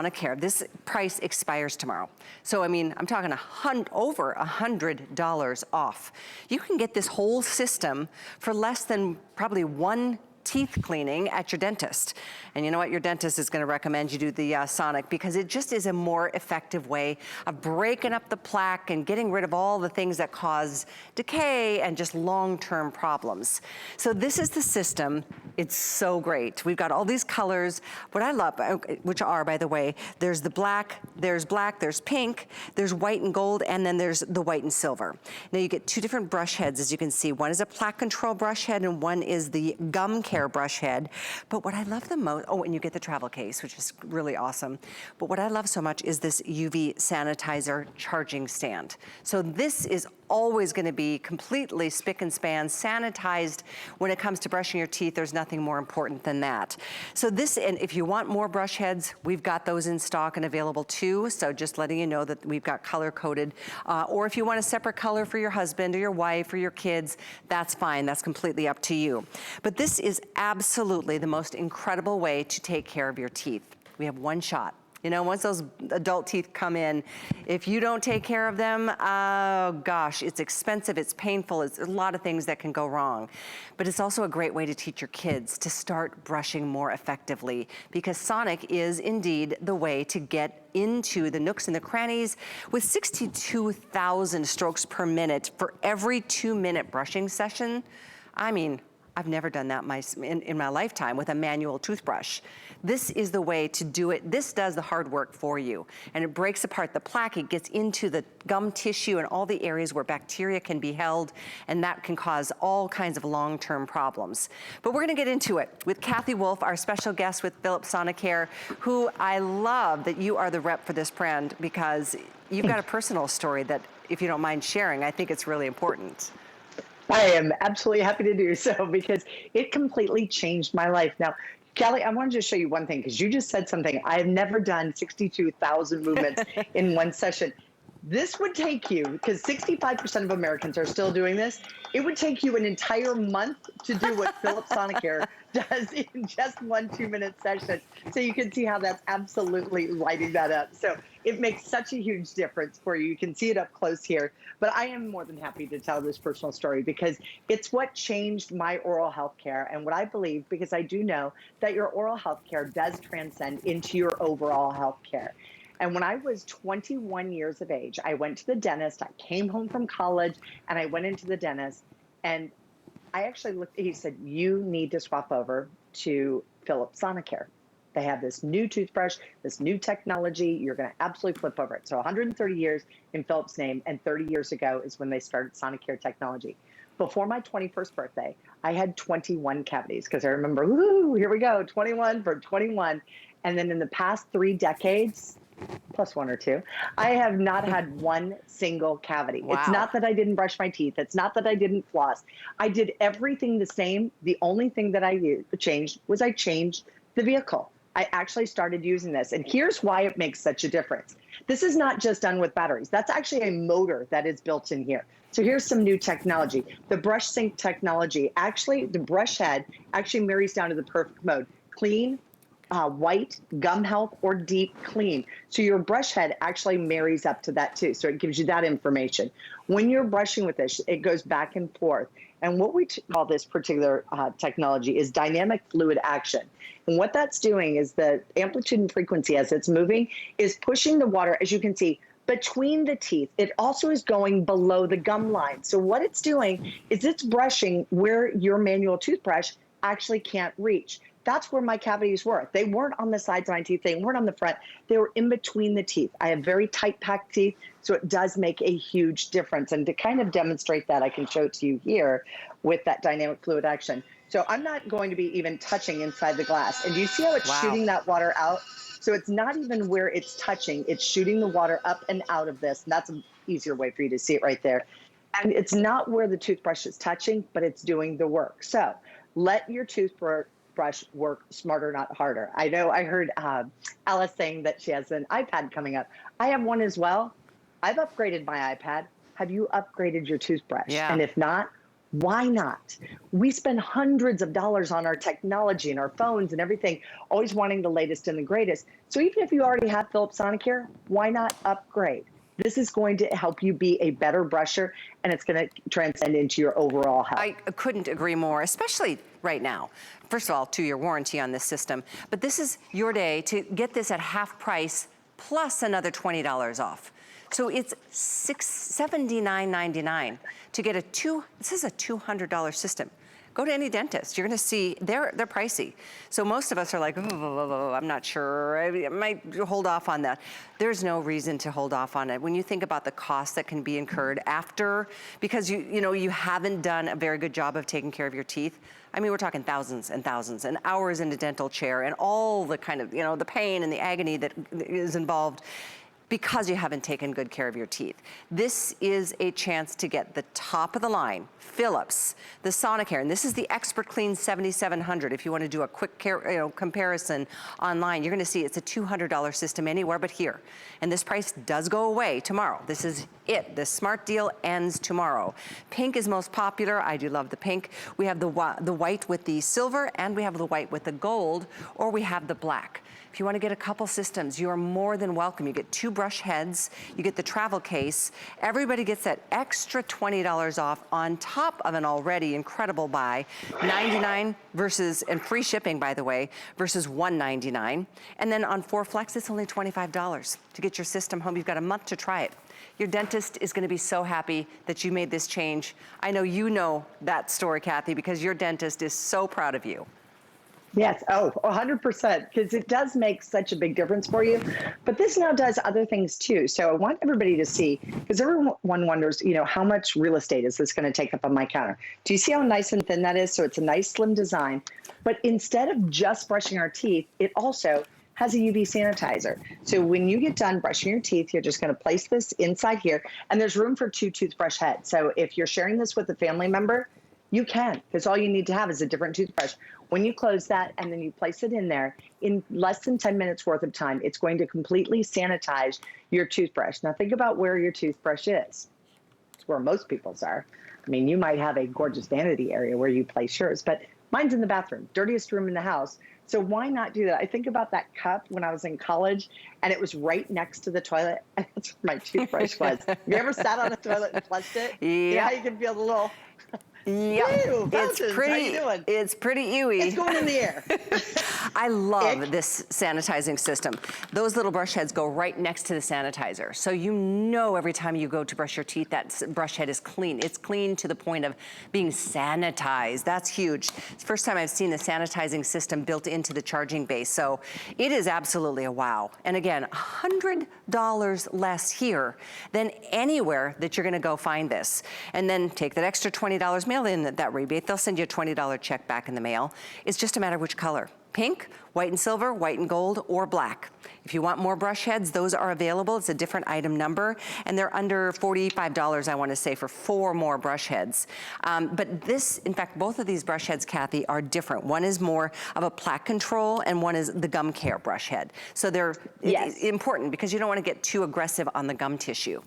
Sonicare. This price expires tomorrow. So, I mean, I'm talking over $100 off. You can get this whole system for less than probably one teeth cleaning at your dentist. And you know what? Your dentist is gonna recommend you do the Sonic, because it just is a more effective way of breaking up the plaque and getting rid of all the things that cause decay and just long-term problems. So this is the system. It's so great. We've got all these colors. What I love, which are, by the way, there's black, there's pink, there's white and gold, and then there's the white and silver. Now you get two different brush heads, as you can see. One is a Plaque Control brush head, and one is the Gum Care brush head. But what I love the most, oh, and you get the travel case, which is really awesome. But what I love so much is this UV Sanitizer charging stand. So this is always gonna be completely spick and span, sanitized. When it comes to brushing your teeth, there's nothing more important than that. So this, and if you want more brush heads, we've got those in stock and available too. So just letting you know that we've got color coded. Or if you want a separate color for your husband or your wife or your kids, that's fine, that's completely up to you. But this is absolutely the most incredible way to take care of your teeth. We have one shot. You know, once those adult teeth come in, if you don't take care of them, oh gosh, it's expensive, it's painful, it's a lot of things that can go wrong. But it's also a great way to teach your kids to start brushing more effectively, because Sonic is indeed the way to get into the nooks and the crannies. With 62,000 strokes per minute for every 2-minute brushing session, I mean, I've never done that in my lifetime with a manual toothbrush. This is the way to do it. This does the hard work for you. And it breaks apart the plaque. It gets into the gum tissue and all the areas where bacteria can be held, and that can cause all kinds of long-term problems. But we're gonna get into it with Kathy Wolf, our special guest with Philips Sonicare, who I love that you are the rep for this brand, because you've got a personal story that, if you don't mind sharing, I think it's really important. I am absolutely happy to do so, because it completely changed my life. Now, Kelly, I wanted to show you one thing, because you just said something. I have never done 62,000 movements in one session. This would take you, because 65% of Americans are still doing this, it would take you an entire month to do what Philips Sonicare does in just one 2-minute session. So you can see how that's absolutely lighting that up. So it makes such a huge difference for you. You can see it up close here. But I am more than happy to tell this personal story, because it's what changed my oral health care, and what I believe, because I do know that your oral health care does transcend into your overall health care. And when I was 21 years of age, I went to the dentist. I came home from college and I went into the dentist, and I actually looked, he said, you need to swap over to Philips Sonicare. They have this new toothbrush, this new technology. You're going to absolutely flip over it. So 130 years in Philips' name, and 30 years ago is when they started Sonicare technology. Before my 21st birthday, I had 21 cavities, because I remember, woo, here we go, 21 for 21. And then in the past 3 decades, plus 1 or 2, I have not had one single cavity. Wow. It's not that I didn't brush my teeth. It's not that I didn't floss. I did everything the same. The only thing that I changed was I changed the vehicle. I actually started using this. And here's why it makes such a difference. This is not just done with batteries. That's actually a motor that is built in here. So here's some new technology. The brush sync technology, actually, the brush head actually marries down to the perfect mode. Clean, white, gum health, or deep clean. So your brush head actually marries up to that too. So it gives you that information. When you're brushing with this, it goes back and forth. And what we call this particular technology is dynamic fluid action. And what that's doing is the amplitude and frequency as it's moving is pushing the water, as you can see, between the teeth. It also is going below the gum line. So what it's doing is it's brushing where your manual toothbrush actually can't reach. That's where my cavities were. They weren't on the sides of my teeth. They weren't on the front. They were in between the teeth. I have very tight packed teeth, so it does make a huge difference. And to kind of demonstrate that, I can show it to you here with that dynamic fluid action. So I'm not going to be even touching inside the glass. And do you see how it's shooting that water out? So it's not even where it's touching. It's shooting the water up and out of this. And that's an easier way for you to see it right there. And it's not where the toothbrush is touching, but it's doing the work. So let your toothbrush work smarter, not harder. I know I heard Alice saying that she has an iPad coming up. I have one as well. I've upgraded my iPad. Have you upgraded your toothbrush? Yeah. And if not, Why not? We spend hundreds of dollars on our technology and our phones and everything, always wanting the latest and the greatest. So even if you already have Philips Sonicare, why not upgrade? This is going to help you be a better brusher, and it's going to transcend into your overall health. I couldn't agree more, especially right now. First of all, 2-year warranty on this system, but this is your day to get this at half price plus another $20 off. So it's $79.99 to get this is a $200 system. Go to any dentist, you're gonna see, they're pricey. So most of us are like, oh, I'm not sure, I might hold off on that. There's no reason to hold off on it. When you think about the cost that can be incurred after, because you haven't done a very good job of taking care of your teeth. I mean, we're talking thousands and thousands and hours in a dental chair and all the kind of, the pain and the agony that is involved because you haven't taken good care of your teeth. This is a chance to get the top of the line, Philips, the Sonicare, and this is the ExpertClean 7700. If you want to do a quick comparison online, you're going to see it's a $200 system anywhere but here. And this price does go away tomorrow. This is it. The smart deal ends tomorrow. Pink is most popular. I do love the pink. We have the white with the silver, and we have the white with the gold, or we have the black. If you want to get a couple systems, you are more than welcome. You get 2 brush heads, you get the travel case. Everybody gets that extra $20 off on top of an already incredible buy. $99 versus, and free shipping by the way, versus $199. And then on 4 Flex, it's only $25 to get your system home. You've got a month to try it. Your dentist is gonna be so happy that you made this change. I know you know that story, Kathy, because your dentist is so proud of you. Yes, 100%, because it does make such a big difference for you. But this now does other things too. So I want everybody to see, because everyone wonders, how much real estate is this going to take up on my counter? Do you see how nice and thin that is? So it's a nice slim design. But instead of just brushing our teeth, it also has a UV sanitizer. So when you get done brushing your teeth, you're just going to place this inside here, and there's room for 2 toothbrush heads. So if you're sharing this with a family member, you can, because all you need to have is a different toothbrush. When you close that and then you place it in there, in less than 10 minutes worth of time, it's going to completely sanitize your toothbrush. Now think about where your toothbrush is. It's where most people's are. I mean, you might have a gorgeous vanity area where you place yours, but mine's in the bathroom, dirtiest room in the house. So why not do that? I think about that cup when I was in college, and it was right next to the toilet, and that's where my toothbrush was. Have you ever sat on the toilet and flushed it? Yeah. You can feel the little... Yeah, Ew, it's pretty ewy. It's going in the air. I love this sanitizing system. Those little brush heads go right next to the sanitizer. So every time you go to brush your teeth, that brush head is clean. It's clean to the point of being sanitized. That's huge. It's the first time I've seen a sanitizing system built into the charging base. So it is absolutely a wow. And again, $100 less here than anywhere that you're gonna go find this. And then take that extra $20, mail in that rebate. They'll send you a $20 check back in the mail. It's just a matter of which color. Pink, white and silver, white and gold, or black. If you want more brush heads, those are available. It's a different item number, and they're under $45, I want to say, for 4 more brush heads. But this, in fact, both of these brush heads, Kathy, are different. One is more of a Plaque Control, and one is the gum care brush head. So they're important because you don't want to get too aggressive on the gum tissue.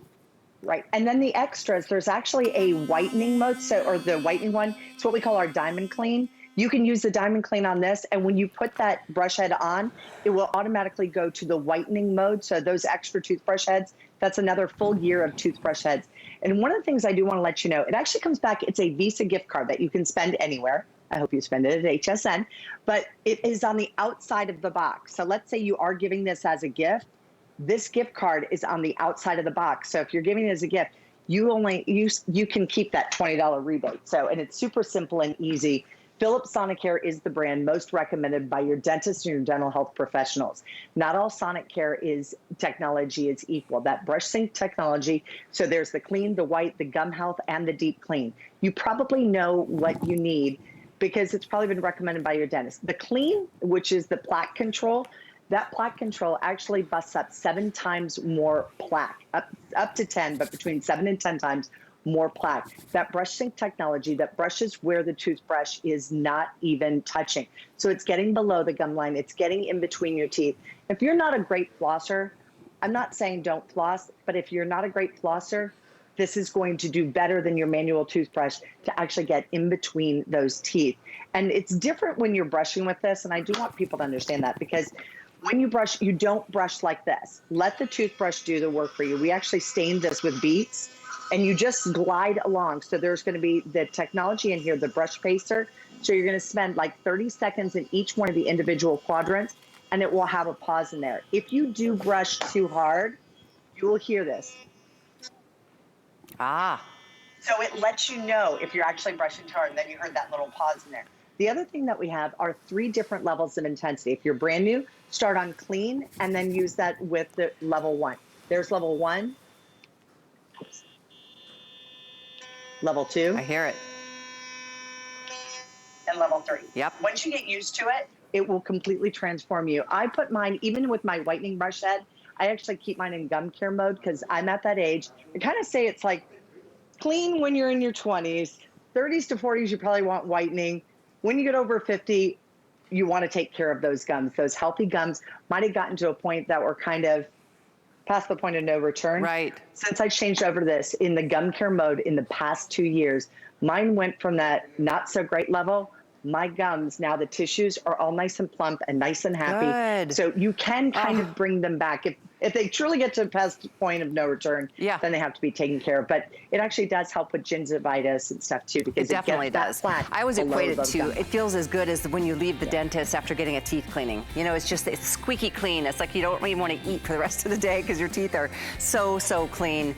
Right, and then the extras, there's actually a whitening mode, or the whitening one, it's what we call our Diamond Clean. You can use the Diamond Clean on this, and when you put that brush head on, it will automatically go to the whitening mode. So those extra toothbrush heads, that's another full year of toothbrush heads. And one of the things I do want to let you know, it actually comes back, it's a Visa gift card that you can spend anywhere. I hope you spend it at HSN, but it is on the outside of the box. So let's say you are giving this as a gift. This gift card is on the outside of the box. So if you're giving it as a gift, you can keep that $20 rebate. So, and it's super simple and easy. Philips Sonicare is the brand most recommended by your dentists and your dental health professionals. Not all Sonicare technology is equal. That brush sink technology, so there's the clean, the white, the gum health, and the deep clean. You probably know what you need because it's probably been recommended by your dentist. The clean, which is the Plaque Control, that Plaque Control actually busts up 7 times more plaque, up to 10, but between 7 and 10 times more plaque. That brush sink technology that brushes where the toothbrush is not even touching. So it's getting below the gum line. It's getting in between your teeth. If you're not a great flosser, I'm not saying don't floss, but if you're not a great flosser, this is going to do better than your manual toothbrush to actually get in between those teeth. And it's different when you're brushing with this, and I do want people to understand that, because when you brush, you don't brush like this. Let the toothbrush do the work for you. We actually stained this with beets, and you just glide along. So there's gonna be the technology in here, the brush pacer. So you're gonna spend like 30 seconds in each one of the individual quadrants, and it will have a pause in there. If you do brush too hard, you will hear this. Ah. So it lets you know if you're actually brushing too hard, and then you heard that little pause in there. The other thing that we have are 3 different levels of intensity. If you're brand new, start on clean and then use that with the level 1. There's level 1. Oops. Level 2. I hear it. And level 3. Yep. Once you get used to it, it will completely transform you. I put mine, even with my whitening brush head, I actually keep mine in gum care mode because I'm at that age. I kind of say it's like clean when you're in your 20s, 30s to 40s, you probably want whitening. When you get over 50, you want to take care of those gums. Those healthy gums might have gotten to a point that were kind of past the point of no return. Right. Since I changed over to this in the gum care mode in the past 2 years, mine went from that not so great level. My gums, now the tissues are all nice and plump and nice and happy. Good. So you can kind of bring them back. If they truly get to the past point of no return, then they have to be taken care of. But it actually does help with gingivitis and stuff too, because it definitely does. I always equate it to, it feels as good as when you leave the dentist after getting a teeth cleaning. You know, it's just, it's squeaky clean. It's like you don't even want to eat for the rest of the day because your teeth are so clean.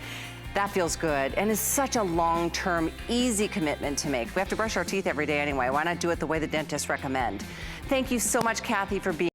That feels good, and it's such a long-term, easy commitment to make. We have to brush our teeth every day anyway. Why not do it the way the dentists recommend? Thank you so much, Kathy, for being